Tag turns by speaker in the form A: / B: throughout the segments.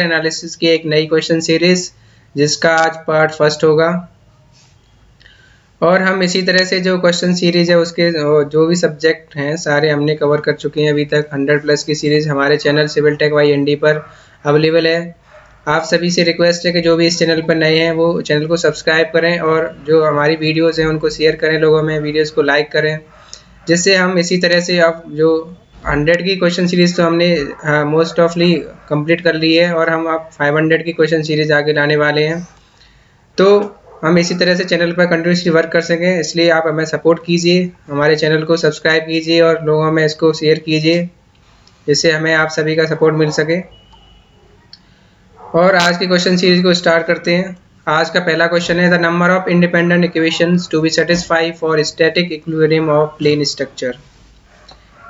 A: Analysis की एक नई क्वेश्चन सीरीज जिसका आज पार्ट फर्स्ट होगा। और हम इसी तरह से जो क्वेश्चन सीरीज है उसके जो भी सब्जेक्ट हैं सारे हमने कवर कर चुके हैं। अभी तक 100+ की सीरीज हमारे channel civil tech by ND पर अवेलेबल है। आप सभी से रिक्वेस्ट है कि जो भी इस चैनल पर नए हैं वो चैनल को सब्सक्राइब करें और जो हमारी वीडियोस हैं उनको शेयर करें लोगों में, वीडियोस को लाइक करें, जिससे हम इसी तरह से अब जो 100 की क्वेश्चन सीरीज तो हमने मोस्ट ऑफली कंप्लीट कर ली है और हम अब 500 की क्वेश्चन सीरीज आगे लाने वाले हैं। तो हम इसी तरह से चैनल पर कंटिन्यूसली वर्क कर सकें, इसलिए आप हमें सपोर्ट कीजिए, हमारे चैनल को सब्सक्राइब कीजिए और लोगों में इसको शेयर कीजिए, जिससे हमें आप सभी का सपोर्ट मिल सके। और आज की क्वेश्चन सीरीज को स्टार्ट करते हैं। आज का पहला क्वेश्चन है the number of independent equations to be satisfy for static equilibrium of plane structure.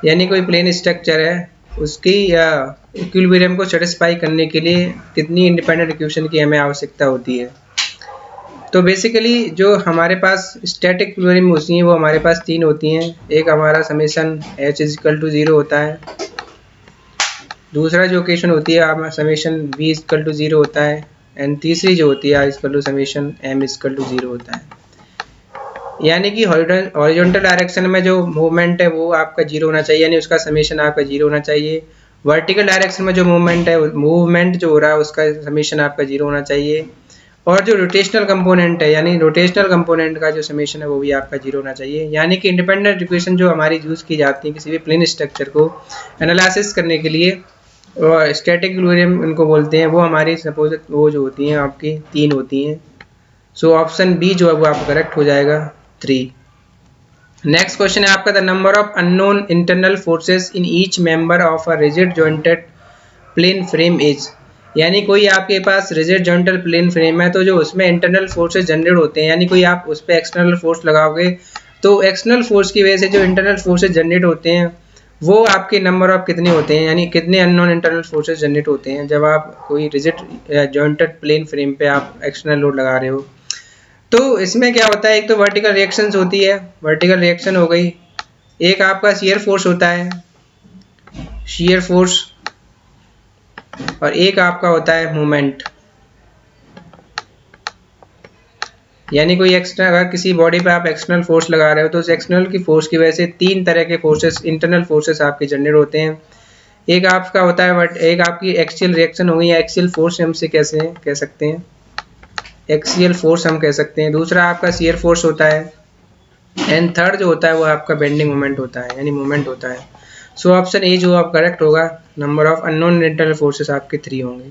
A: यानी कोई प्लेन स्ट्रक्चर है उसकी इक्विलिब्रियम को सेटिस्फाई करने के लिए कितनी इंडिपेंडेंट इक्वेशन की हमें आवश्यकता होती है। तो बेसिकली जो हमारे पास स्टैटिक इक्विलिब्रियम होती हैं वो हमारे पास तीन होती हैं। एक हमारा समेशन h = 0 होता है, दूसरा जो इक्वेशन होती है समेशन v = 0 होता है, एंड तीसरी जो होती है समेशन m = 0 होता है। यानी कि हॉरिजॉन्टल डायरेक्शन में जो मूवमेंट है वो आपका 0 होना चाहिए, यानी उसका समेशन आपका 0 होना चाहिए। वर्टिकल डायरेक्शन में जो मूवमेंट जो हो रहा है उसका समेशन आपका 0 होना चाहिए। और जो रोटेशनल कंपोनेंट है यानी रोटेशनल कंपोनेंट का जो समेशन है वो भी आपका 0 होना चाहिए। यानी कि इंडिपेंडेंट इक्वेशन जो हमारी यूज़ की जाती है किसी भी प्लेन स्ट्रक्चर को एनालिसिस करने के लिए, और स्टैटिक इक्विलिब्रियम इनको बोलते हैं, वो हमारी सपोज वो जो होती हैं आपकी तीन होती हैं। सो ऑप्शन बी जो है वो आपका करेक्ट हो जाएगा 3। नेक्स्ट क्वेश्चन है आपका the number of unknown internal forces in each member of a rigid jointed plane frame is. यानी कोई आपके पास रिजिड जॉइंटेड प्लेन फ्रेम है तो जो उसमें इंटरनल फोर्सेस जनरेट होते हैं, यानी कोई आप उस पर एक्सटर्नल फोर्स लगाओगे तो एक्सटर्नल फोर्स की वजह से जो इंटरनल फोर्सेस जनरेट होते हैं वो आपके नंबर ऑफ कितने होते हैं, यानी कितने अननोन इंटरनल फोर्सेस जनरेट होते हैं जब आप कोई रिजिड जॉइंटेड प्लेन फ्रेम पे आप एक्सटर्नल लोड लगा रहे हो। तो इसमें क्या होता है, एक तो वर्टिकल रिएक्शंस होती है, वर्टिकल रिएक्शन हो गई, एक आपका शियर फोर्स होता है, शियर फोर्स, और एक आपका होता है मूवमेंट। यानी कोई एक्सटर्नल अगर किसी बॉडी पे आप एक्सटर्नल फोर्स लगा रहे हो तो उस एक्सटर्नल की फोर्स की वजह से तीन तरह के फोर्सेस इंटरनल फोर्सेस आपके जनरेट होते हैं। एक आपका होता है एक आपकी एक्सियल रिएक्शन होगी या एक्सियल फोर्स हम से कैसे कह सकते हैं, एक्सियल फोर्स हम कह सकते हैं। दूसरा आपका शियर फोर्स होता है, एंड थर्ड जो होता है वो आपका बेंडिंग मोमेंट होता है, यानी मोमेंट होता है। सो ऑप्शन ए जो आप करेक्ट होगा, number of unknown internal forces आपके 3 होंगे।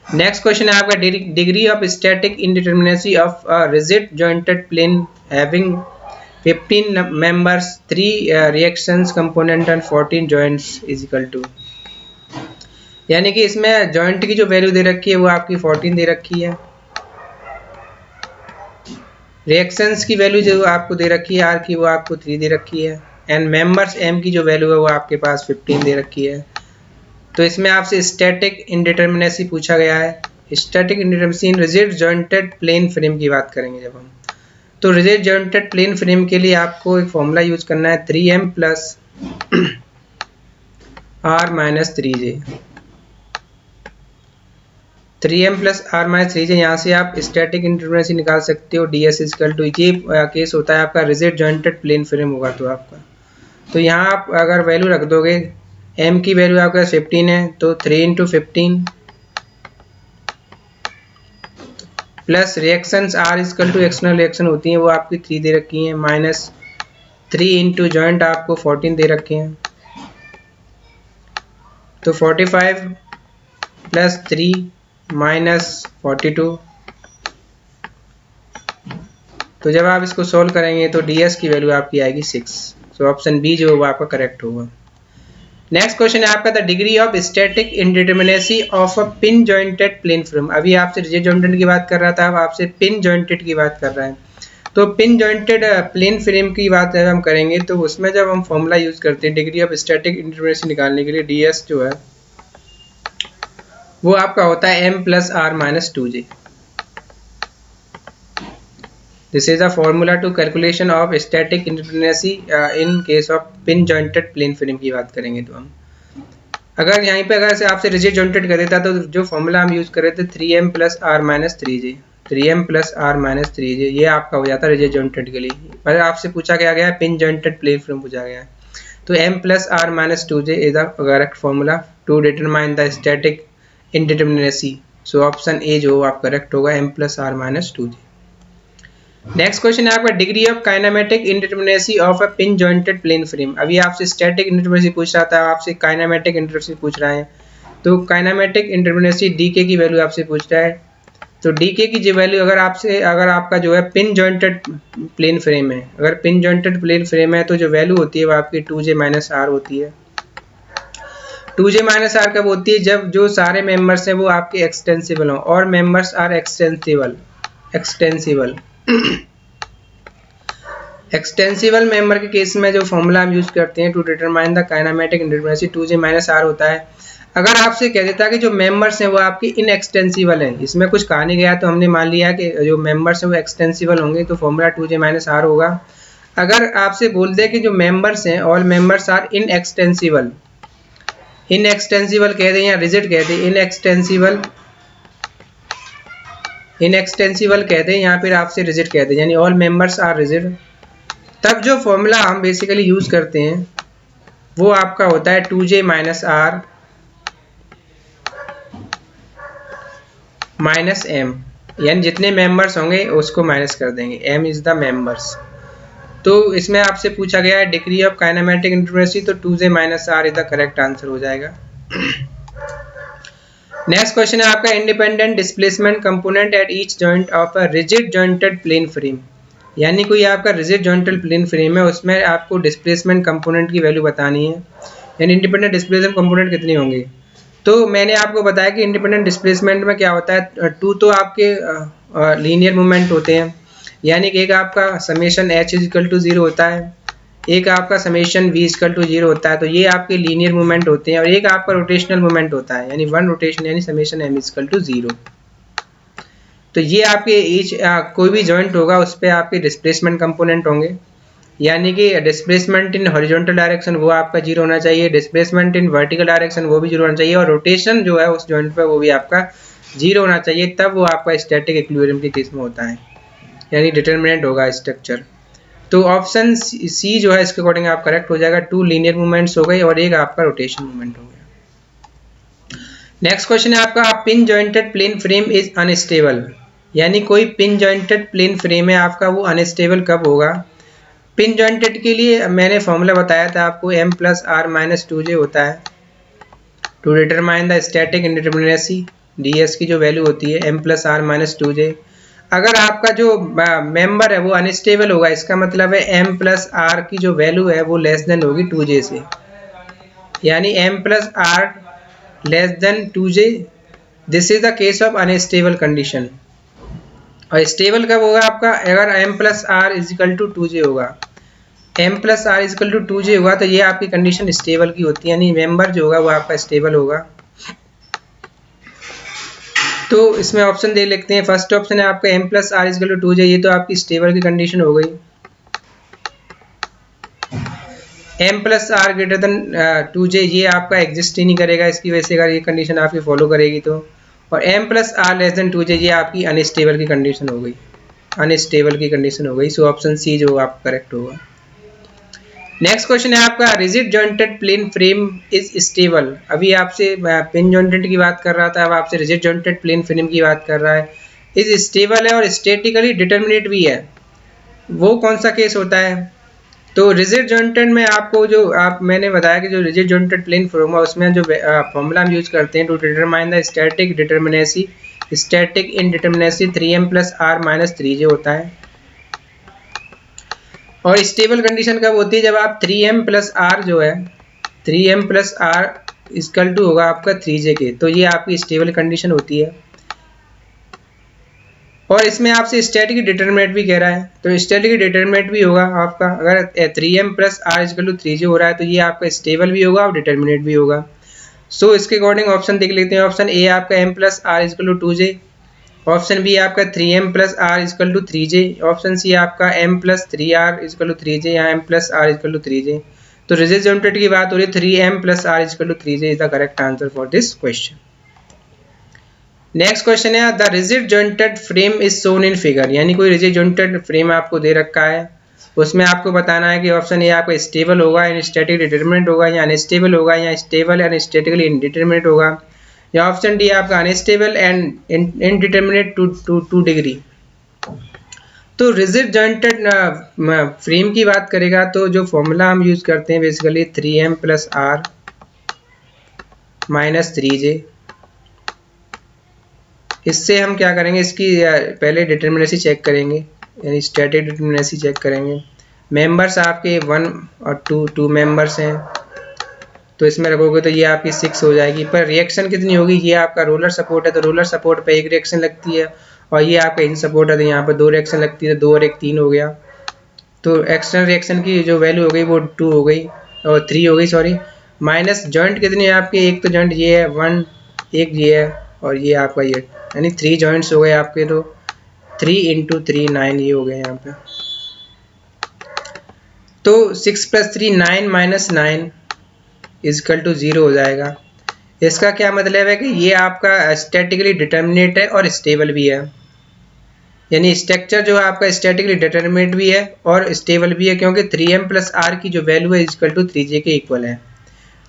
A: नेक्स्ट क्वेश्चन है आपका degree of static indeterminacy of a rigid jointed plane having 15 members, 3 reactions component and 14 joints is equal to. यानी कि इसमें जॉइंट की जो वैल्यू दे रखी है वो आपकी 14 दे रखी है, रिएक्शंस की वैल्यू जो आपको दे रखी है आर की वो आपको 3 दे रखी है, एंड मेंबर्स एम की जो वैल्यू है वो आपके पास 15 दे रखी है। तो इसमें आपसे स्टैटिक इंडिटरमिनेसी पूछा गया है। Static indeterminacy in rigid jointed plane frame की बात करेंगे जब हम, तो रिजिड जॉइंटेड प्लेन फ्रेम के लिए आपको एक फॉर्मूला यूज करना है 3m + r - 3j। 3m + r - 3j, यहाँ से आप स्टैटिक इंडिटरमिनेसी निकाल सकते हो। ds = ये केस होता है आपका रिजिड जॉइंटेड प्लेन फ्रेम होगा तो आपका, तो यहाँ आप अगर वैल्यू रख दोगे, m की वैल्यू आपका 15 है तो 3 × 15 plus reactions r = external reaction होती हैं वो आपकी 3 दे रखी हैं, माइनस 3 × जॉइंट आपको 14 दे रखे हैं, तो 45 + 3 - 42। तो जब आप इसको सोल्व करेंगे तो ds की वैल्यू आपकी आएगी 6। सो ऑप्शन बी जो होगा आपका करेक्ट होगा। नेक्स्ट क्वेश्चन है आपका the degree of static indeterminacy of a pin jointed plane frame. अभी आपसे रिजिड जॉइंटेड की बात कर रहा था, अब आपसे पिन जॉइंटेड की बात कर रहा है। तो पिन जॉइंटेड प्लेन फ्रेम की बात जब हम करेंगे तो उसमें जब हम फॉर्मूला यूज करते हैं डिग्री ऑफ स्टैटिक इंडिटरमिनेसी निकालने के लिए, ds जो है वो आपका होता है m + r - 2j। This is a formula to calculation of static indeterminacy in case of pin jointed plane frame की बात करेंगे तो हम। अगर यहीं पे अगर से आपसे रिजिड जॉइंटेड कर देता तो जो फॉर्मूला हम यूज कर रहे थे 3m plus are minus 3j, 3m plus are minus 3j, ये आपका हो जाता रिजिड जॉइंटेड के लिए। पर आपसे पूछा क्या गया है, पिन जॉइंटेड प्लेन फ्रेम पूछा गया है। तो m plus are minus 2j is the correct formula to determine the static indeterminacy. So option A जो आप करेक्ट होगा, m plus are minus 2j। Next question है आपका degree of kinematic indeterminacy of a pin jointed plane frame. अभी आपसे static indeterminacy पूछ रहा था, आपसे काइनेमेटिक इंडिटरमिनेसी पूछ रहा है। तो काइनेमेटिक इंडिटरमिनेसी डीके की वैल्यू आपसे पूछ रहा है। तो डीके की जो वैल्यू अगर आपका जो है पिन जॉइंटेड प्लेन फ्रेम है, अगर पिन जॉइंटेड प्लेन फ्रेम है तो जो वैल्यू होती है वो आपकी 2j माइनस आर होती है। 2j माइनस आर कब होती है, जब जो सारे मेंबर्स हैं वो आपके एक्सटेंसिबल हों, और members are extensible extensible member के केस में जो फॉर्मूला हम यूज करते हैं to determine the kinematic indeterminacy 2j minus r होता है। अगर आपसे कह देता कि जो मेंबर्स हैं वो आपके इनएक्सटेंसिबल हैं, इसमें कुछ कहा नहीं गया तो हमने मान लिया कि जो मेंबर्स हैं वो एक्सटेंसिबल होंगे, तो फॉर्मूला 2j माइनस आर होगा। अगर आपसे बोल दे कि जो मेंबर्स हैं ऑल मेंबर्स आर इनएक्सटेंसिबल कह दें या रिजिड कह दें, इनएक्सटेंसिबल कह दें या फिर आपसे रिजिड कह दें, यानी ऑल मेंबर्स आर रिजिड, तब जो फॉर्मूला हम बेसिकली यूज करते हैं वो आपका होता है 2j minus are minus m, यानी जितने मेंबर्स होंगे उसको माइनस कर देंगे, m इज द मेंबर्स। तो इसमें आपसे पूछा गया है डिग्री ऑफ काइनेमेटिक इंडिटरमिनेसी, तो 2j minus r is the correct answer हो जाएगा। नेक्स्ट क्वेश्चन है आपका independent displacement component at each joint of a rigid jointed plane frame. यानी कोई आपका रिजिड जॉइंटेड प्लेन फ्रेम है, उसमें आपको डिस्प्लेसमेंट कंपोनेंट की वैल्यू बतानी है, यानी इंडिपेंडेंट डिस्प्लेसमेंट कंपोनेंट कितने होंगे। तो मैंने आपको बताया कि इंडिपेंडेंट डिस्प्लेसमेंट में क्या होता है, टू तो आपके लीनियर मूवमेंट होते हैं, यानी कि एक आपका समेशन h इक्वल टू 0 होता है, एक आपका समेशन v इक्वल टू 0 होता है, तो ये आपके लीनियर मूवमेंट होते हैं, और एक आपका रोटेशनल मूवमेंट होता है, यानी वन रोटेशन यानी समेशन m इक्वल टू 0। तो ये आपके ईच कोई भी जॉइंट होगा उस पर आपके डिस्प्लेसमेंट कंपोनेंट होंगे, यानी कि डिस्प्लेसमेंट इन हॉरिजॉन्टल डायरेक्शन वो आपका 0 होना चाहिए, डिस्प्लेसमेंट इन वर्टिकल डायरेक्शन वो भी 0 होना चाहिए, और रोटेशन जो है उस जॉइंट पर वो भी आपका 0 होना चाहिए, तब वो आपका स्टैटिक इक्विलिब्रियम के केस में होता है, यानी डिटरमिनेंट होगा स्ट्रक्चर। तो ऑप्शन सी जो है इसके अकॉर्डिंग आप करेक्ट हो जाएगा, 2 लीनियर मूवमेंट्स हो गए और एक आपका रोटेशन मूवमेंट हो गया। नेक्स्ट क्वेश्चन है आपका pin jointed plane frame is unstable. यानी कोई पिन जॉइंटेड प्लेन फ्रेम है आपका, वो अनस्टेबल कब होगा। पिन जॉइंटेड के लिए मैंने फॉर्मूला बताया था आपको, m plus are minus 2j होता है to determine the static indeterminacy. ds की जो वैल्यू होती है m plus are minus 2j। अगर आपका जो मेंबर है वो अनस्टेबल होगा, इसका मतलब है m प्लस आर की जो वैल्यू है वो लेस देन होगी 2j से, यानी m plus r less than 2j, this is the case of unstable condition. और स्टेबल कब होगा आपका, अगर m plus r equal to 2j होगा, m plus r equal to 2j होगा, तो ये आपकी कंडीशन स्टेबल की होती है, यानी मेंबर जो होगा वो आपका स्टेबल होगा। तो इसमें ऑप्शन दे लेते हैं, फर्स्ट ऑप्शन है आपका m plus r equal to 2j, ये तो आपकी स्टेबल की कंडीशन हो गई। m plus r greater than 2j ये आपका एग्जिस्ट ही नहीं करेगा इसकी वजह से, अगर ये कंडीशन आपकी फॉलो करेगी तो। और m plus r less than 2j ये आपकी अनस्टेबल की कंडीशन हो गई, अनस्टेबल की कंडीशन हो गई। सो ऑप्शन सी जो आप करेक्ट होगा। नेक्स्ट क्वेश्चन है आपका rigid jointed plane frame is stable. अभी आपसे पिन जॉइंटेड की बात कर रहा था, अब आपसे रिजिड जॉइंटेड प्लेन फ्रेम की बात कर रहा है। इज स्टेबल है और स्टैटिकली डिटरमिनेट भी है, वो कौन सा केस होता है। तो रिजिड जॉइंटेड में आपको जो मैंने बताया कि जो रिजिड जॉइंटेड प्लेन फ्रेम है उसमें जो फॉर्मूला हम यूज करते हैं to determine the static determinacy, static indeterminacy 3m plus are minus 3j होता है। और स्टेबल कंडीशन कब होती है, जब आप 3m प्लस आर जो है 3m plus r equal to होगा आपका 3j के, तो ये आपकी स्टेबल कंडीशन होती है। और इसमें आपसे स्टैटिक डिटरमिनेट भी कह रहा है, तो स्टैटिक डिटरमिनेट भी होगा आपका, अगर 3m plus r equal to 3j हो रहा है तो ये आपका स्टेबल भी होगा और डिटरमिनेट भी होगा। सो इसके अकॉर्डिंग ऑप्शन देख लेते हैं। ऑप्शन ए आपका m plus r equal to 2j, option B आपका 3m plus r equal to 3j, option C आपका m plus 3r equal to 3j या m plus r equal to 3j। तो rigid jointed की बात हो रही है 3m plus r is equal to 3j is the correct answer for this question. Next question है the rigid jointed frame is shown in figure, यानी कोई rigid jointed frame आपको दे रखा है, उसमें आपको बताना है कि ऑप्शन ए आपका स्टेबल होगा यानी स्टैटिक डिटरमिनेंट होगा, या अनस्टेबल होगा या स्टेबल एंड स्टैटिकली इंडिटरमिनेट होगा, या ऑप्शन डी आपका unstable and indeterminate two degree. तो रिजिड जॉइंटेड फ्रेम की बात करेगा तो जो फॉर्मूला हम यूज करते हैं basically 3m plus r minus 3j। इससे हम क्या करेंगे, इसकी पहले डिटरमिनेसी चेक करेंगे यानी स्टैटिक डिटरमिनेसी चेक करेंगे। मेंबर्स आपके 1 और 2 मेंबर्स हैं, तो इसमें रखोगे तो ये आपकी 6 हो जाएगी। पर रिएक्शन कितनी होगी, ये आपका रोलर सपोर्ट है तो रोलर सपोर्ट पे एक रिएक्शन लगती है, और ये आपका हिंज सपोर्ट है तो यहाँ पर 2 रिएक्शन लगती है, तो 2 और 1 3 हो गया। तो एक्सटर्नल रिएक्शन की जो वैल्यू हो गई वो 2 हो गई और 3 हो गई सॉरी। माइनस जॉइंट कितनी है आपके, एक तो जॉइंट ये है 1, एक ये है और ये आपका ये, यानी 3 जॉइंट्स हो गए आपके। तो 3 × 3 9 ये हो गए यहाँ पे। तो 6 + 3 9 - 9 इजकल टू 0 हो जाएगा। इसका क्या मतलब है कि ये आपका स्टैटिकली डिटर्मिनेट है और स्टेबल भी है, यानी स्ट्रक्चर जो आपका स्टैटिकली डिटर्मिनेट भी है और स्टेबल भी है, क्योंकि 3m प्लस r की जो वैल्यू है इजकल टू 3j के इक्वल है।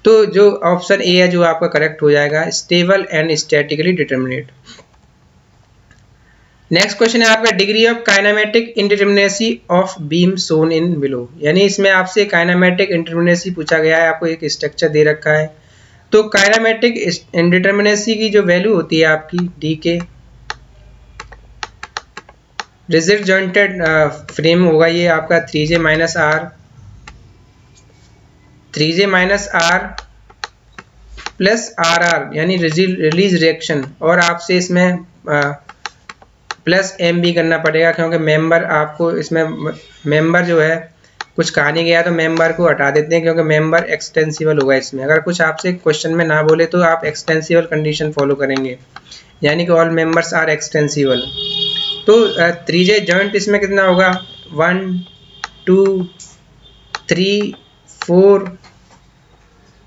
A: तो जो ऑप्शन ए है जो आपका करेक्ट हो जाएगा, stable and statically determinate. Next question है आपका degree of kinematic indeterminacy of beam shown in below, यानी इसमें आपसे काइनेमेटिक इंडिटरमिनेसी पूछा गया है, आपको एक स्ट्रक्चर दे रखा है। तो काइनेमेटिक इंडिटरमिनेसी की जो वैल्यू होती है आपकी डी के, रिजिड जॉइंटेड फ्रेम होगा ये आपका 3j minus r plus RR यानी रिलीज रिएक्शन, और आपसे इसमें प्लस m भी करना पड़ेगा, क्योंकि मेंबर आपको इसमें मेंबर जो है कुछ कहा नहीं गया तो मेंबर को हटा देते हैं, क्योंकि मेंबर एक्सटेंसिबल होगा इसमें। अगर कुछ आपसे क्वेश्चन में ना बोले तो आप एक्सटेंसिबल कंडीशन फॉलो करेंगे, यानी कि ऑल मेंबर्स आर एक्सटेंसिबल। तो 3j जॉइंट इसमें कितना होगा, 1 2 3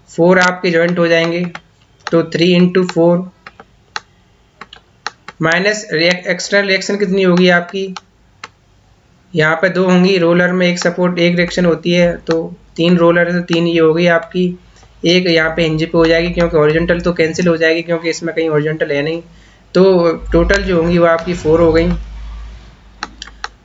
A: 4 आपके जॉइंट हो जाएंगे। तो 3 × 4 माइनस एक्सटर्नल रिएक्शन कितनी होगी आपकी, यहाँ पे 2 होंगी, रोलर में एक सपोर्ट एक रिएक्शन होती है, तो 3 रोलर है तो 3 ये हो गई आपकी, एक यहाँ पे हिंज पे हो जाएगी, क्योंकि हॉरिजॉन्टल तो कैंसिल हो जाएगी क्योंकि इसमें कहीं हॉरिजॉन्टल है नहीं। तो टोटल जो होंगी वो आपकी 4 हो गई।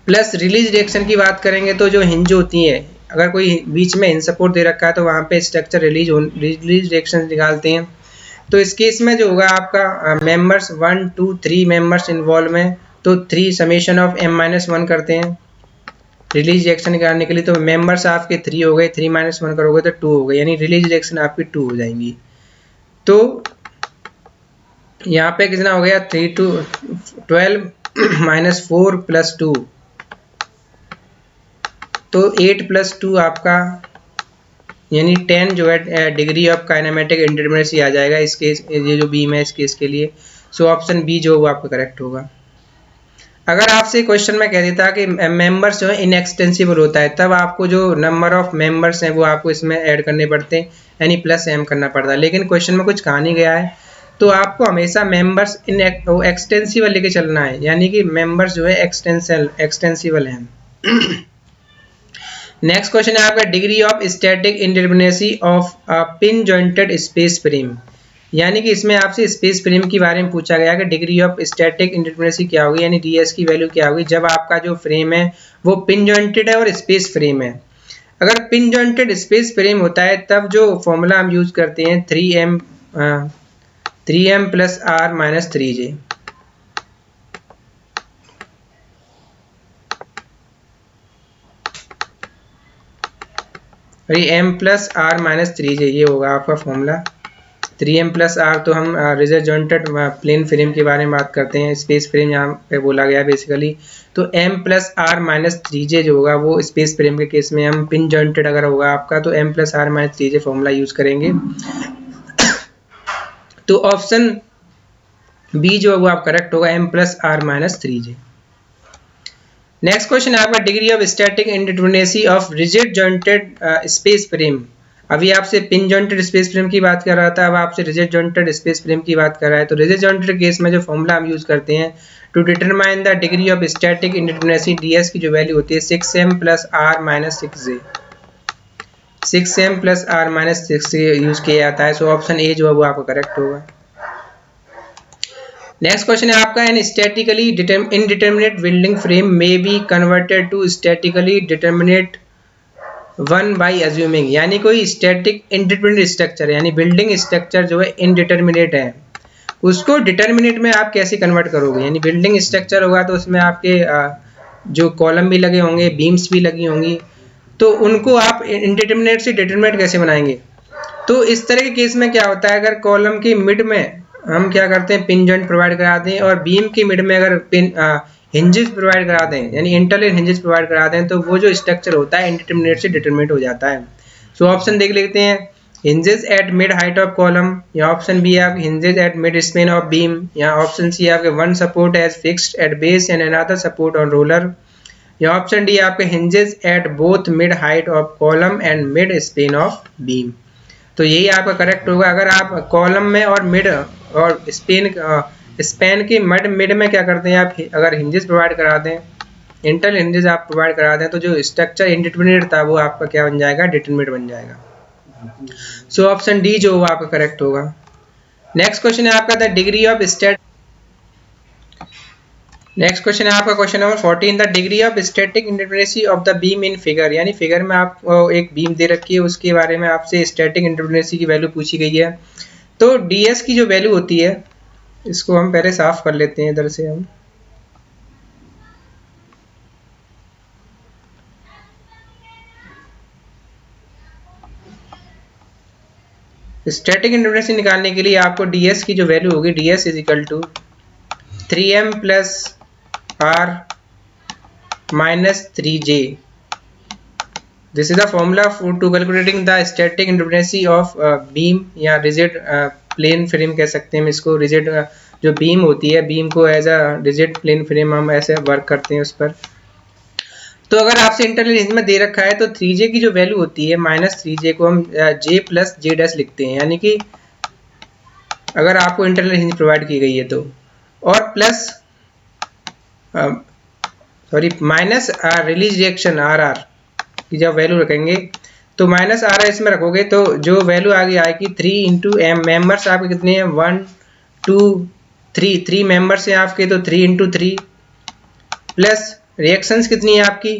A: प्लस रिलीज रिएक्शन की बात करेंगे तो जो हिंज होती है, अगर कोई बीच में हिंज सपोर्ट दे रखा है तो वहाँ पे स्ट्रक्चर रिलीज रिएक्शन निकालते हैं। तो इस केस में जो होगा आपका मेंबर्स 1 2 3 मेंबर्स इन्वॉल्व में, तो 3 समेशन ऑफ m-1 करते हैं रिलीज रिएक्शन निकालने के लिए। तो मेंबर्स आपके 3 हो गए, 3 - 1 करोगे तो 2 हो गए, यानी रिलीज रिएक्शन आपकी 2 हो जाएंगी। तो यहाँ पे कितना हो गया, 3 to 12 - 4 + 2, तो 8 + 2 आपका यानी 10 जो है डिग्री ऑफ काइनेमेटिक इंडिटरमिनेसी आ जाएगा इस केस, ये जो बीम है इस केस के लिए। सो ऑप्शन बी जो वो आपका करेक्ट होगा। अगर आपसे क्वेश्चन में कह देता कि मेंबर्स जो है इनएक्सटेंसिबल होता है, तब आपको जो नंबर ऑफ मेंबर्स हैं वो आपको इसमें ऐड करने पड़ते हैं, यानी प्लस m करना पड़ता है। लेकिन क्वेश्चन में कुछ कहा नहीं गया है, तो आपको हमेशा मेंबर्स इन एक्सटेंसिबल लेके चलना है, यानी कि मेंबर्स जो है एक्सटेंसिबल हैं। नेक्स्ट क्वेश्चन है आपका degree of static indeterminacy of pin jointed space frame, यानी कि इसमें आपसे स्पेस फ्रेम के बारे में पूछा गया कि डिग्री ऑफ स्टैटिक इंडिटरमिनेसी क्या होगी, यानी ds की वैल्यू क्या होगी जब आपका जो फ्रेम है वो पिन जॉइंटेड है और स्पेस फ्रेम है। अगर पिन जॉइंटेड स्पेस फ्रेम होता है तब जो फॉर्मूला हम यूज करते हैं 3m plus r minus 3j। m plus r minus 3j ये होगा आपका फॉर्मूला। 3m प्लस r तो हम रिजिड जॉइंटेड प्लेन फ्रेम के बारे में बात करते हैं, स्पेस फ्रेम यहाँ पे बोला गया बेसिकली। तो m plus r minus 3j जो होगा वो स्पेस फ्रेम के केस में, हम पिन जॉइंटेड अगर होगा आपका तो m plus r minus 3j formula use करेंगे। तो ऑप्शन बी जो है वो आप करेक्ट होगा, m plus r minus 3j। Next question है आपका degree of static indeterminacy of rigid jointed space frame अभी आपसे पिन जॉइंटेड स्पेस फ्रेम की बात कर रहा था, अब आपसे रिजिड जॉइंटेड स्पेस फ्रेम की बात कर रहा है। तो रिजिड जॉइंटेड केस में जो फॉर्मूला हम यूज करते हैं to determine the degree of static indeterminacy, ds की जो वैल्यू होती है 6m + r - 6j, 6m + r - 6j use किया जाता है। सो ऑप्शन ए जो है वो आपका करेक्ट होगा। नेक्स्ट क्वेश्चन है आपका, an statically indeterminate building frame may be converted to statically determinate one by assuming, यानी कोई स्टैटिक इंडिटरमिनेट स्ट्रक्चर यानी बिल्डिंग स्ट्रक्चर जो है इनडिटरमिनेट है, उसको डिटरमिनेट में आप कैसे कन्वर्ट करोगे। यानी बिल्डिंग स्ट्रक्चर होगा तो उसमें आपके जो कॉलम भी लगे होंगे, बीम्स भी लगी होंगी, तो उनको आप इंडिटरमिनेट से डिटरमिनेट कैसे बनाएंगे। तो इस तरह के केस में क्या होता है, अगर कॉलम के मिड में हम क्या करते हैं पिन जॉइंट प्रोवाइड करा दें, और बीम के मिड में अगर पिन हिंजेस प्रोवाइड करा दें, यानी इंटरलेन हिंजेस प्रोवाइड करा दें, तो वो जो स्ट्रक्चर होता है इंडिटरमिनेट से डिटरमिनेट हो जाता है। सो ऑप्शन देख लेते हैं, hinges at mid height of column, या ऑप्शन बी आप hinges at mid span of beam, या ऑप्शन सी आपके one support as fixed at base and another support on roller, या ऑप्शन डी आपके hinges at both mid height of column and mid span of beam। तो यही आपका correct होगा। अगर आप कॉलम में और मिड और स्पेन के मिड में क्या करते हैं आप, अगर हिंजेस प्रोवाइड करा दें, इंटरनल हिंजेस आप प्रोवाइड करा दें, तो जो स्ट्रक्चर इंडिटरमिनेट था वो आपका क्या बन जाएगा, डिटरमिनेट बन जाएगा। सो ऑप्शन डी जो आपका करेक्ट होगा। नेक्स्ट क्वेश्चन है आपका, the degree of next question है आपका question number 14, the degree of static indeterminacy of the beam in figure, यानी फिगर में आपको एक बीम दे रखी है, उसके बारे में आपसे स्टैटिक इंडिटरमिनेसी की वैल्यू पूछी गई है। तो ds की जो वैल्यू होती है, इसको हम पहले साफ कर लेते हैं इधर से। हम स्टैटिक इंडिटरमिनेसी निकालने के लिए आपको ds की जो वैल्यू होगी, ds = 3m + r - 3j, this is the formula to calculating the static indeterminacy of beam, या रिजिड प्लेन फ्रेम कह सकते हैं हम इसको। रिजिड जो बीम होती है, बीम को as a rigid plane frame हम ऐसे वर्क करते हैं उस पर। तो अगर आपसे इंटरनल हिंज में दे रखा है, तो 3j की जो वैल्यू होती है -3j को हम j + j' लिखते हैं, यानी कि अगर आपको इंटरनल हिंज प्रोवाइड की गई है तो, और plus minus release reaction RR की जब वैल्यू रखेंगे, तो -RR इसमें रखोगे तो जो वैल्यू आगे आएगी 3 × m, मेंबर्स आपके कितने हैं 1 2 3 मेंबर्स हैं आपके, तो 3 × 3 प्लस रिएक्शंस कितनी है आपकी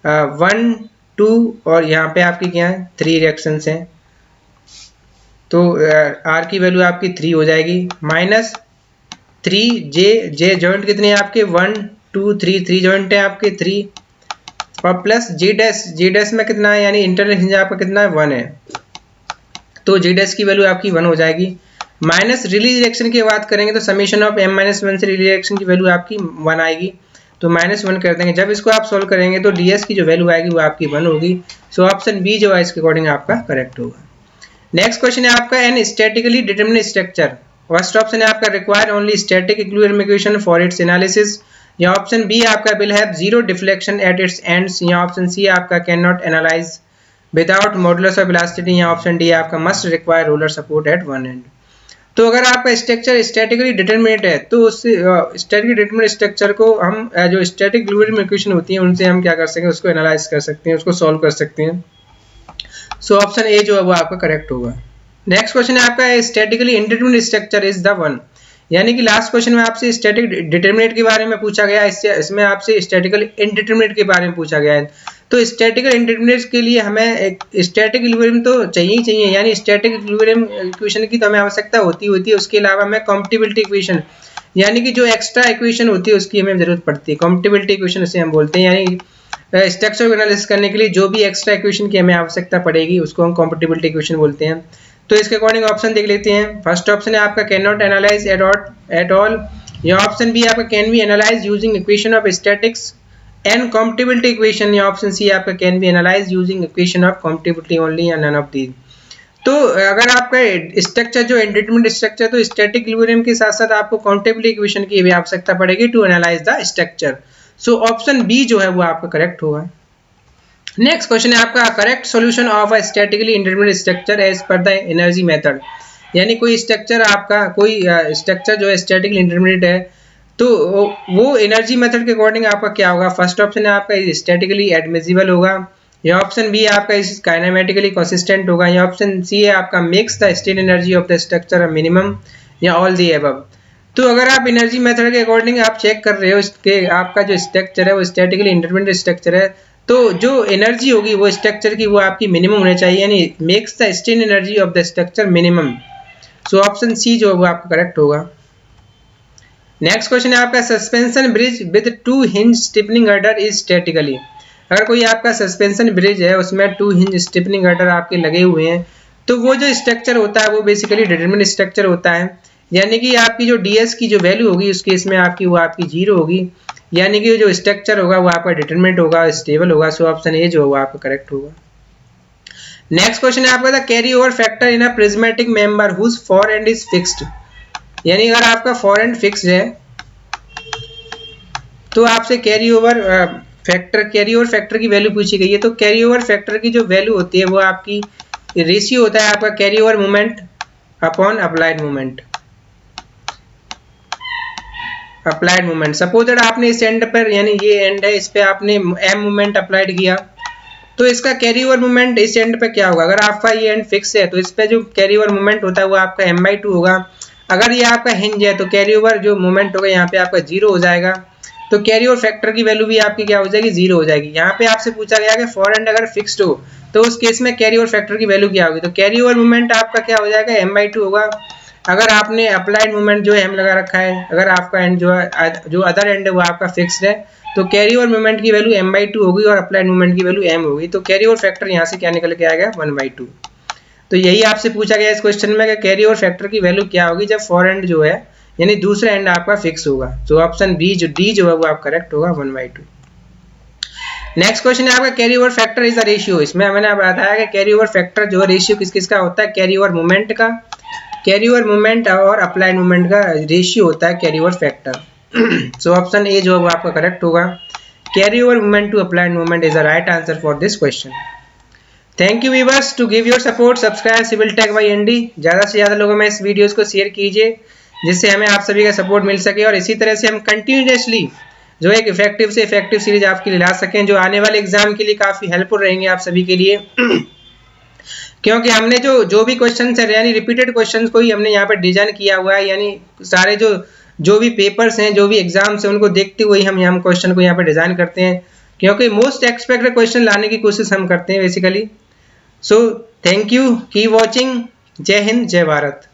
A: 1 2, और यहाँ पे आपकी क्या है 3 रिएक्शंस हैं, तो R की वैल्यू आपकी 3 हो जाएगी, -3j जॉइंट कितने हैं आपके 1 2 3 जॉइंट है आपके 3, और प्लस j' में कितना है, यानी इंटरनल हिंज आपका कितना है 1 है, तो j' की वैल्यू आपकी 1 हो जाएगी। माइनस रिलीज रिएक्शन की बात करेंगे तो समीशन ऑफ m - 1 से रिलीज रिएक्शन की वैल्यू आपकी 1 आएगी, तो -1 कर देंगे। जब इसको आप सोल्व करेंगे तो ds की जो वैल्यू आएगी वो आपकी 1 होगी। सो ऑप्शन बी जो है इसके अकॉर्डिंग आपका करेक्ट होगा। नेक्स्ट क्वेश्चन है आपका, an statically determinate structure, first option है आपका require only static equilibrium equation for its analysis, या ऑप्शन बी आपका will have zero deflection at its ends, या ऑप्शन सी आपका can not analyse without modulus of elasticity, या option D आपका must require roller support at one end. तो अगर आपका structure statically determinate है, तो उस स्टैटिकली डिटरमिनेट स्ट्रक्चर को हम जो स्टैटिक इक्विलिब्रियम इक्वेशन होती है उनसे हम क्या कर सकते हैं, उसको एनालाइज कर सकते हैं, उसको सॉल्व कर सकते हैं। सो ऑप्शन ए जो है वो आपका करेक्ट होगा। नेक्स्ट क्वेश्चन है आपका, statically indeterminate structure is the one, यानी कि लास्ट क्वेश्चन में आपसे स्टैटिक डिटरमिनेट के बारे में पूछा गया, इसमें आपसे स्टैटिकल इंडिटरमिनेट के बारे में पूछा गया है। तो स्टैटिकल इंडिटरमिनेट के लिए हमें एक स्टैटिक इक्विलिब्रियम तो चाहिए ही चाहिए, यानी स्टैटिक इक्विलिब्रियम इक्वेशन की तो हमें आवश्यकता होती है। उसके अलावा हमें कॉम्पिटिबिलिटी इक्वेशन, यानी कि जो एक्स्ट्रा इक्वेशन होती है उसकी हमें जरूरत पड़ती है। कॉम्पिटिबिलिटी इक्वेशन उसे हम बोलते हैं, यानी स्ट्रक्चर को एनालिसिस करने के लिए जो भी एक्स्ट्रा इक्वेशन की हमें आवश्यकता पड़ेगी उसको हम कॉम्पिटिबिलिटी इक्वेशन बोलते हैं। तो इसके अकॉर्डिंग ऑप्शन देख लेते हैं। फर्स्ट ऑप्शन है आपका can not analyse at all, या ऑप्शन बी आपका can be analyse using equation of statics and compatibility equation, या ऑप्शन सी आपका can be analyse using equation of compatibility only, या नन ऑफ दीज। तो अगर आपका स्ट्रक्चर जो indeterminate structure, तो स्टैटिक इक्विलिब्रियम के साथ साथ आपको कॉम्पिटिबिलिटी इक्वेशन की भी आवश्यकता पड़ेगी to analyse the structure. So option B जो है वो आपका करेक्ट होगा। नेक्स्ट क्वेश्चन है आपका correct solution of a statically indeterminate structure as per the energy method. यानी कोई स्ट्रक्चर आपका कोई स्ट्रक्चर जो है स्टैटिकली इंडिटरमिनेट है तो वो एनर्जी मेथड के अकॉर्डिंग आपका क्या होगा। फर्स्ट ऑप्शन है आपका स्टैटिकली एडमिसिबल होगा, या ऑप्शन बी है आपका काइनेमेटिकली कंसिस्टेंट होगा, या ऑप्शन सी है आपका makes the state energy of the structure minimum, या ऑल दी अबव। तो अगर आप एनर्जी मेथड के अकॉर्डिंग आप चेक कर रहे हो इसके आपका जो स्ट्रक्चर है वो स्टैटिकली इंडिटरमिनेट स्ट्रक्चर है, तो जो एनर्जी होगी वो स्ट्रक्चर की वो आपकी मिनिमम होनी चाहिए, यानी makes the state energy of the structure minimum. So option C जो होगा आपका करेक्ट होगा। नेक्स्ट क्वेश्चन है आपका suspension bridge with two hinge stiffening girder is statically. अगर कोई आपका सस्पेंशन ब्रिज है उसमें टू हिंज स्टिफनिंग गर्डर आपके लगे हुए हैं तो वो जो स्ट्रक्चर होता है वो बेसिकली डिटरमिनेट स्ट्रक्चर होता है, यानी कि आपकी जो ds की जो वैल्यू होगी उस केस में आपकी वो आपकी 0 होगी, यानी कि जो स्ट्रक्चर होगा वो आपका डिटरमिनेट होगा, स्टेबल होगा। सो ऑप्शन ए जो होगा आपका करेक्ट होगा। नेक्स्ट क्वेश्चन है आपका the carry over factor in a prismatic member whose far end is fixed. यानी अगर आपका फोर एंड फिक्स्ड है तो आपसे कैरी ओवर फैक्टर की वैल्यू पूछी गई है। तो कैरी ओवर फैक्टर की जो वैल्यू होती है वो आपकी रेशियो होता है आपका carry over moment upon applied moment. Applied moment suppose that आपने इस एंड पर यानी ये एंड है इस पे आपने m मोमेंट अप्लाइड किया तो इसका कैरी ओवर मोमेंट इस एंड पे क्या होगा। अगर आपका ये एंड फिक्स है तो इस पे जो कैरी ओवर मोमेंट होता है वो आपका m/2 होगा। अगर ये आपका हिंज है तो कैरी ओवर जो मोमेंट होगा यहाँ पे आपका 0 हो जाएगा, तो कैरी ओवर फैक्टर की वैल्यू भी आपकी क्या हो जाएगी 0 हो जाएगी। यहाँ पे आपसे पूछा गया कि फॉर एंड अगर फिक्स्ड हो तो उस केस में कैरी ओवर फैक्टर की वैल्यू क्या होगी। तो कैरी ओवर मोमेंट आपका क्या हो जाएगा m/2 होगा। अगर आपने अप्लाइड मोमेंट जो m लगा रखा है, अगर आपका एंड जो अदर एंड है वो आपका फिक्स्ड है तो कैरी ओवर मोमेंट की वैल्यू m/2 होगी और अप्लाइड मोमेंट की वैल्यू m होगी। तो कैरी ओवर फैक्टर यहाँ से क्या निकल के आएगा 1/2। तो यही आपसे पूछा गया इस क्वेश्चन में कि कैरी ओवर फैक्टर की वैल्यू क्या होगी जब फॉर एंड जो है यानी दूसरा एंड आपका फिक्स होगा। तो ऑप्शन बी जो डी जो है वो आप करेक्ट होगा 1/2। नेक्स्ट क्वेश्चन है आपका carry over factor is a ratio. इसमें मैंने बताया कि कैरी ओवर फैक्टर जो है रेशियो किस किस का होता है, कैरी ओवर मोमेंट का, कैरी ओवर मोमेंट और अप्लाइड मोमेंट का रेशियो होता है carry over factor. So option A जो है आपका करेक्ट होगा। Carry over moment to applied moment is the right answer for this question. Thank you viewers to give your support subscribe civil tech by ND. ज़्यादा से ज़्यादा लोगों में इस वीडियोस को शेयर कीजिए जिससे हमें आप सभी का सपोर्ट मिल सके और इसी तरह से हम कंटिन्यूसली जो एक इफेक्टिव से इफेक्टिव सीरीज आपके लिए ला सकें जो आने वाले एग्जाम के लिए काफ़ी हेल्पफुल रहेंगे आप सभी के लिए। क्योंकि हमने जो भी क्वेश्चन है यानी रिपीटेड क्वेश्चन को ही हमने यहाँ पर डिजाइन किया हुआ है, यानी सारे जो भी पेपर्स हैं जो भी एग्जाम्स हैं उनको देखते हुए हम यहाँ क्वेश्चन को यहाँ पर डिजाइन करते हैं, क्योंकि मोस्ट एक्सपेक्टेड क्वेश्चन लाने की कोशिश हम करते हैं basically. So thank you, keep watching. जय हिंद, जय भारत।